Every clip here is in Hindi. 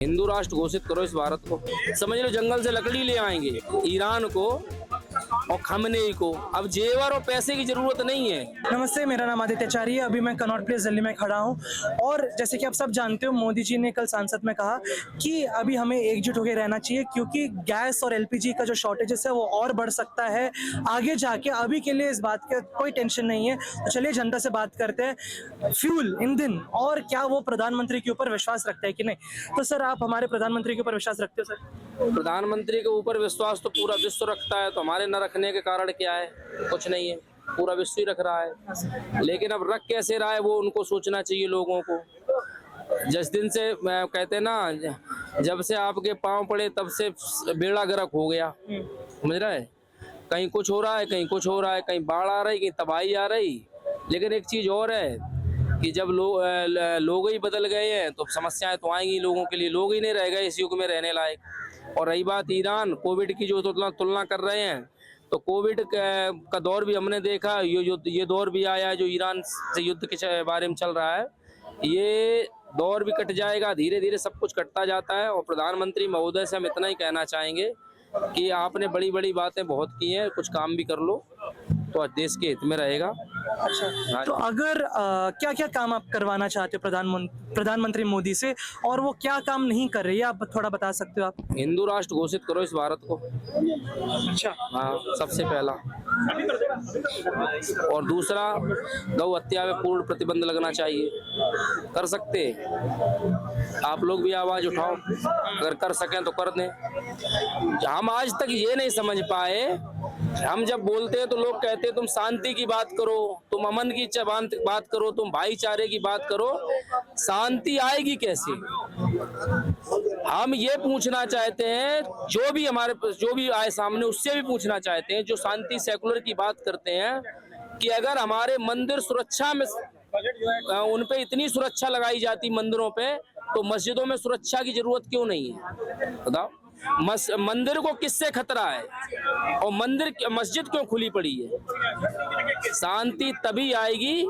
हिंदू राष्ट्र घोषित करो इस भारत को। समझ लो जंगल से लकड़ी ले आएंगे ईरान को और खमनेई को। अब जेवर और पैसे की जरूरत नहीं है। नमस्ते, मेरा नाम आदित्य आचार्य है। अभी मैं कनॉट प्लेस दिल्ली में खड़ा हूँ और जैसे कि आप सब जानते हो, मोदी जी ने कल संसद में कहा कि अभी हमें एकजुट होकर रहना चाहिए क्योंकि गैस और एलपीजी का जो शॉर्टेजेस है वो और बढ़ सकता है आगे जाके। अभी के लिए इस बात का कोई टेंशन नहीं है। तो चलिए जनता से बात करते हैं। फ्यूल, ईंधन और क्या वो प्रधानमंत्री के ऊपर विश्वास रखते हैं कि नहीं। तो सर, आप हमारे प्रधानमंत्री के ऊपर विश्वास रखते हो सर? प्रधानमंत्री के ऊपर विश्वास तो पूरा विश्व रखता है, तो हमारे न रखने के कारण क्या है? कुछ नहीं है, पूरा विश्व ही रख रहा है। लेकिन अब रख कैसे रहा है वो उनको सोचना चाहिए लोगों को। जिस दिन से कहते हैं ना, जब से आपके पांव पड़े तब से बेड़ा गर्क हो गया। समझ रहा है? कहीं कुछ हो रहा है, कहीं कुछ हो रहा है, कहीं बाढ़ आ रही, कहीं तबाही आ रही। लेकिन एक चीज और है कि जब लोग ही बदल गए हैं तो समस्याएं तो आएंगी लोगों के लिए। लोग ही नहीं रह गए इस युग में रहने लायक। और रही बात ईरान कोविड की जो तुलना कर रहे हैं, तो कोविड का दौर भी हमने देखा। ये दौर भी आया है जो ईरान से युद्ध के बारे में चल रहा है। ये दौर भी कट जाएगा, धीरे धीरे सब कुछ कटता जाता है। और प्रधानमंत्री महोदय से हम इतना ही कहना चाहेंगे कि आपने बड़ी बड़ी बातें बहुत की हैं, कुछ काम भी कर लो तो देश के हित में रहेगा। अच्छा, तो अगर क्या क्या काम आप करवाना चाहते हो प्रधानमंत्री मोदी से, और वो क्या काम नहीं कर रही है, आप थोड़ा बता सकते हो आप? हिंदू राष्ट्र घोषित करो इस भारत को। अच्छा, हाँ, सबसे पहला। और दूसरा, गौ हत्या में पूर्ण प्रतिबंध लगना चाहिए। कर सकते आप लोग भी आवाज उठाओ, अगर कर सकें तो कर दें। हम आज तक ये नहीं समझ पाए, हम जब बोलते हैं तो लोग कहते हैं तुम शांति की बात करो, तुम अमन की बात करो, तुम भाईचारे की बात करो। शांति आएगी कैसे? हम ये पूछना चाहते हैं, जो भी आए सामने उससे भी पूछना चाहते हैं, जो शांति सेकुलर की बात करते हैं, कि अगर हमारे मंदिर सुरक्षा में उन पे इतनी सुरक्षा लगाई जाती मंदिरों पे, तो मस्जिदों में सुरक्षा की जरूरत क्यों नहीं है? बताओ। मंदिर को किससे खतरा है और मस्जिद क्यों खुली पड़ी है? शांति तभी आएगी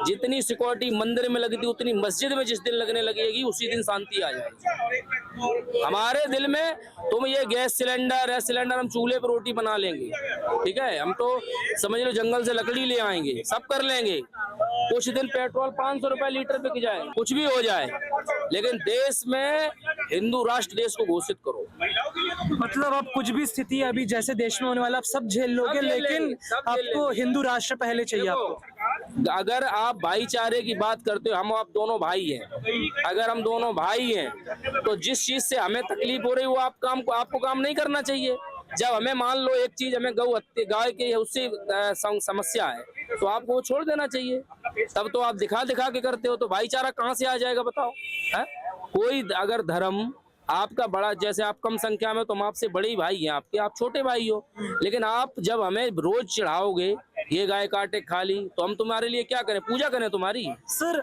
जितनी सिक्योरिटी मंदिर में लगती उतनी मस्जिद में जिस दिन लगने लगेगी उसी दिन शांति आ जाएगी। हमारे दिल में तुम ये गैस सिलेंडर है, सिलेंडर हम चूल्हे पर रोटी बना लेंगे, ठीक है, हम तो समझ लो जंगल से लकड़ी ले आएंगे, सब कर लेंगे। कुछ दिन पेट्रोल 500 रुपए लीटर बिक जाए, कुछ भी हो जाए, लेकिन देश में हिंदू राष्ट्र देश को घोषित करो। मतलब आप कुछ भी स्थिति अभी जैसे देश में होने वाला आप सब झेल लोगे, लेकिन आपको हिंदू राष्ट्र पहले चाहिए आपको। अगर आप भाईचारे की बात करते हो, हम आप दोनों भाई हैं। अगर हम दोनों भाई हैं तो जिस चीज से हमें तकलीफ हो रही है वो आपको काम नहीं करना चाहिए। जब हमें मान लो एक चीज हमें गाय के उससे समस्या है तो आपको वो छोड़ देना चाहिए। तब तो आप दिखा के करते हो, तो भाईचारा कहाँ से आ जाएगा बताओ? है कोई अगर धर्म आपका बड़ा, जैसे आप कम संख्या में, तो हम आपसे बड़े भाई हैं आपके, आप छोटे भाई हो, लेकिन आप जब हमें रोज चढ़ाओगे ये गाय काटे खा ली, तो हम तुम्हारे लिए क्या करें? पूजा करें तुम्हारी? सर,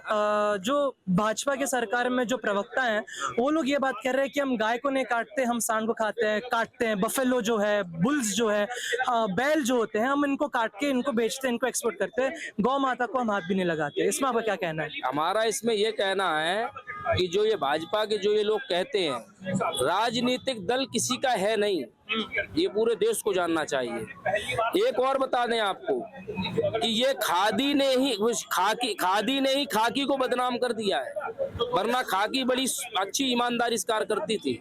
जो भाजपा के सरकार में जो प्रवक्ता हैं वो लोग ये बात कर रहे हैं कि हम गाय को नहीं काटते, हम सांड को काटते हैं। बफेलो जो है, बुल्स जो है, बैल जो होते हैं, हम इनको काट के इनको बेचते हैं, इनको एक्सपोर्ट करते हैं। गौ माता को हम हाथ भी नहीं लगाते। इसमें आपका क्या कहना है? हमारा इसमें ये कहना है कि जो ये भाजपा के जो ये लोग कहते हैं, राजनीतिक दल किसी का है नहीं, ये पूरे देश को जानना चाहिए। एक और बता दें आपको कि ये खादी ने ही खाकी को बदनाम कर दिया है, वरना खाकी बड़ी अच्छी ईमानदारी से कार्य करती थी।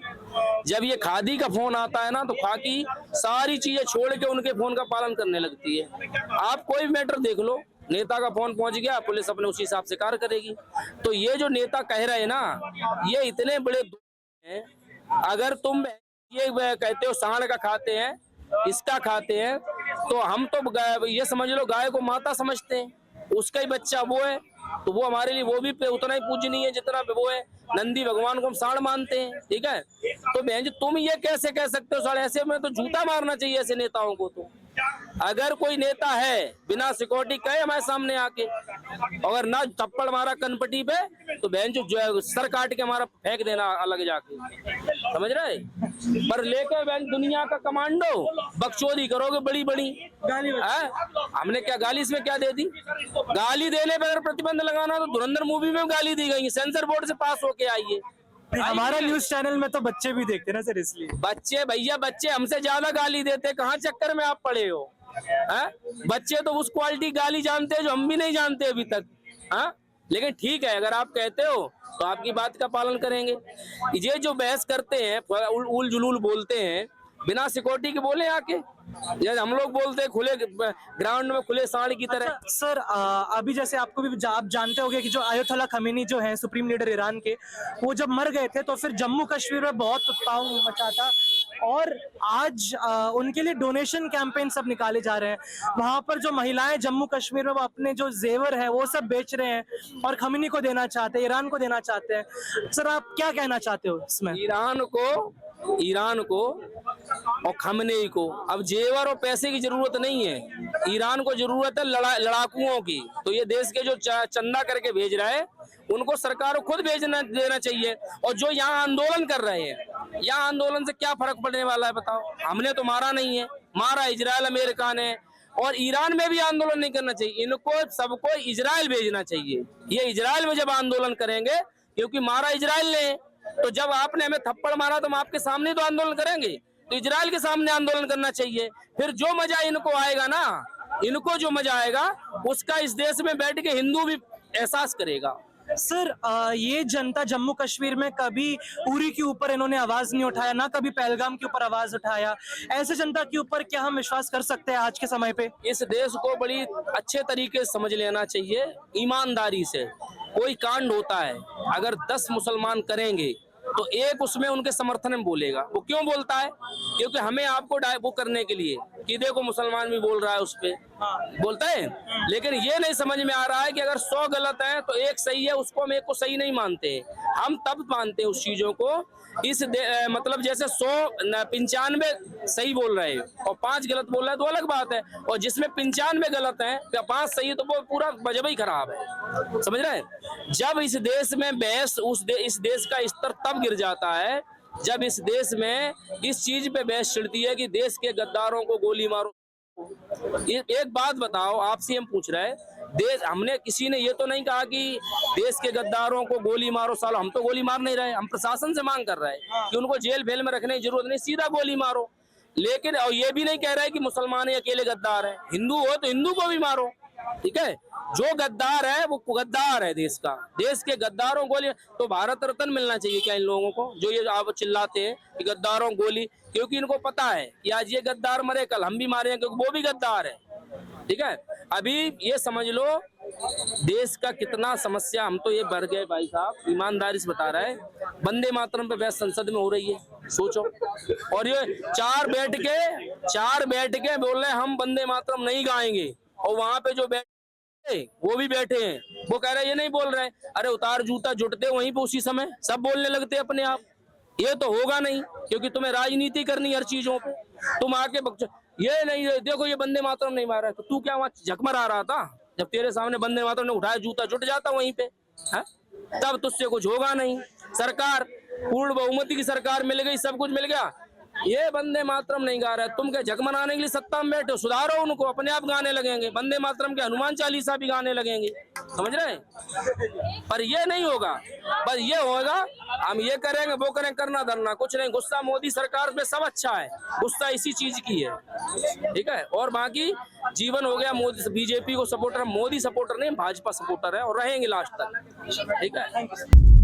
जब ये खादी का फोन आता है ना, तो खाकी सारी चीजें छोड़ के उनके फोन का पालन करने लगती है। आप कोई मैटर देख लो, नेता का फोन पहुंच गया, पुलिस अपने उसी हिसाब से कार्य करेगी। तो ये जो नेता कह रहे हैं ना, ये इतने बड़े हैं। अगर तुम ये कहते हो सांड का खाते हैं, इसका खाते हैं, तो हम तो ये समझ लो गाय को माता समझते हैं, उसका ही बच्चा वो है, तो वो हमारे लिए वो भी उतना ही पूजनीय है जितना वो है। नंदी भगवान को हम सांड मानते हैं, ठीक है। तो बहन जी, तुम ये कैसे कह सकते हो सांड? ऐसे में तो जूता मारना चाहिए ऐसे नेताओं को। तो अगर कोई नेता है बिना सिक्योरिटी कहे हमारे सामने आके, अगर ना थप्पड़ मारा कनपट्टी पे, तो बहन जो सर काट के हमारा फेंक देना अलग जाके, समझ रहे? पर लेके बहन दुनिया का कमांडो बकचोदी करोगे बड़ी बड़ी गाली। हमने क्या गाली इसमें क्या दे दी? गाली देने पर अगर प्रतिबंध लगाना तो धुरंधर मूवी में गाली दी गई, सेंसर बोर्ड से पास होके आई है। हमारा न्यूज चैनल में तो बच्चे भी देखते हैं ना सर, इसलिए। बच्चे भैया, बच्चे हमसे ज्यादा गाली देते, कहाँ चक्कर में आप पड़े हो? हाँ? बच्चे तो उस क्वालिटी गाली जानते हैं जो हम भी नहीं जानते अभी तक। हाँ, लेकिन ठीक है, अगर आप कहते हो तो आपकी बात का पालन करेंगे। ये जो बहस करते हैं, उल जुलूल बोलते हैं, बिना सिक्योरिटी के बोले आके, जैसे हम लोग बोलते हैं खुले ग्राउंड में खुले सांड की तरह। अच्छा, सर अभी जैसे आपको भी आप जानते होंगे कि जो आयतुल्लाह खमीनी जो है सुप्रीम लीडर ईरान के, वो जब मर गए थे तो फिर जम्मू कश्मीर में बहुत उत्साह मचा था, और आज उनके लिए डोनेशन कैंपेन सब निकाले जा रहे हैं। वहां पर जो महिलाएं जम्मू कश्मीर में वो अपने जो जेवर है वो सब बेच रहे हैं और खमीनी को देना चाहते हैं, ईरान को देना चाहते हैं। सर आप क्या कहना चाहते हो इसमें? ईरान को और खमनेई को अब जेवर और पैसे की जरूरत नहीं है। ईरान को जरूरत है लड़ाकुओं की। तो ये देश के जो चंदा करके भेज रहा है, उनको सरकार को खुद भेजना देना चाहिए। और जो यहाँ आंदोलन कर रहे हैं, यहाँ आंदोलन से क्या फर्क पड़ने वाला है बताओ? हमने तो मारा नहीं है, मारा इजराइल अमेरिका ने। और ईरान में भी आंदोलन नहीं करना चाहिए, इनको सबको इजराइल भेजना चाहिए। ये इजराइल में जब आंदोलन करेंगे, क्योंकि मारा इजराइल ने, तो जब आपने हमें थप्पड़ मारा तो हम आपके सामने तो आंदोलन करेंगे, तो इजराइल के सामने आंदोलन करना चाहिए। फिर जो मजा इनको आएगा ना, इनको जो मजा आएगा उसका इस देश में बैठ के हिंदू भी एहसास करेगा। सर ये जनता जम्मू कश्मीर में कभी उरी के ऊपर इन्होंने आवाज नहीं उठाया, ना कभी पहलगाम के ऊपर आवाज उठाया। ऐसे जनता के ऊपर क्या हम विश्वास कर सकते हैं आज के समय पे? इस देश को बड़ी अच्छे तरीके से समझ लेना चाहिए, ईमानदारी से। कोई कांड होता है, अगर 10 मुसलमान करेंगे तो एक उसमें उनके समर्थन में बोलेगा। वो क्यों बोलता है? क्योंकि हमें आपको वो करने के लिए कि देखो मुसलमान भी बोल रहा है, उस पे बोलता है। लेकिन ये नहीं समझ में आ रहा है कि अगर 100 गलत है तो एक सही है, उसको हम एक को सही नहीं मानते। हम तब मानते हैं उस चीजों को मतलब जैसे 95 सही बोल रहे हैं और 5 गलत बोल रहा है तो अलग बात है, और जिसमें 95 गलत है या 5 सही है तो वो पूरा मजहब ही खराब है। समझ रहे हैं? जब इस देश में बहस इस देश का स्तर तब गिर जाता है जब इस देश में इस चीज पे बहस छिड़ती है कि देश के गद्दारों को गोली मारो। एक बात बताओ, आपसे हम पूछ रहे हैं, हमने किसी ने ये तो नहीं कहा कि देश के गद्दारों को गोली मारो सालो। हम तो गोली मार नहीं रहे, हम प्रशासन से मांग कर रहे हैं कि उनको जेल भेल में रखने की जरूरत नहीं, सीधा गोली मारो। लेकिन और ये भी नहीं कह रहे कि मुसलमान ही अकेले गद्दार है, हिंदू हो तो हिंदू को भी मारो। ठीक है, जो गद्दार है वो गद्दार है देश का। देश के गद्दारों गोली, तो भारत रत्न मिलना चाहिए क्या इन लोगों को जो ये आप चिल्लाते हैं कि गद्दारों गोली? क्योंकि इनको पता है कि आज ये गद्दार मरे, कल हम भी मारे, क्योंकि वो भी गद्दार है। ठीक है, अभी ये समझ लो देश का कितना समस्या, हम तो ये बढ़ गए भाई साहब, ईमानदारी से बता रहे हैं। वंदे मातरम पे बहस संसद में हो रही है, सोचो। और ये चार बैठ के बोल रहे हैं हम वंदे मातरम नहीं गाएंगे, और वहां पे जो वो भी बैठे हैं, वो कह रहे हैं ये नहीं बोल रहे। अरे उतार जूता जुटते वहीं पे उसी समय सब बोलने लगते अपने आप। ये तो होगा नहीं, क्योंकि तुम्हें राजनीति करनी हर चीजों पे। तुम आके ये नहीं देखो ये वंदे मातरम नहीं मारा है, तो तू क्या वहां झकमरा रहा था जब तेरे सामने वंदे मातरम ने उठाया, जूता जुट जाता वहीं पे है? तब तुझसे कुछ होगा नहीं। सरकार पूर्ण बहुमति की सरकार मिल गई, सब कुछ मिल गया, ये वंदे मातरम नहीं गा रहा है। तुम क्या झक मनाने के लिए सत्ता में बैठे हो? सुधारो उनको, अपने आप गाने लगेंगे वंदे मातरम के, हनुमान चालीसा भी गाने लगेंगे। समझ रहे हैं? पर ये नहीं होगा, बस ये होगा हम ये करेंगे वो करेंगे, करना धरना कुछ नहीं। गुस्सा मोदी सरकार में सब अच्छा है, गुस्सा इसी चीज की है। ठीक है, और बाकी जीवन हो गया मोदी बीजेपी को सपोर्टर, मोदी सपोर्टर नहीं भाजपा सपोर्टर है और रहेंगे लास्ट तक। ठीक है।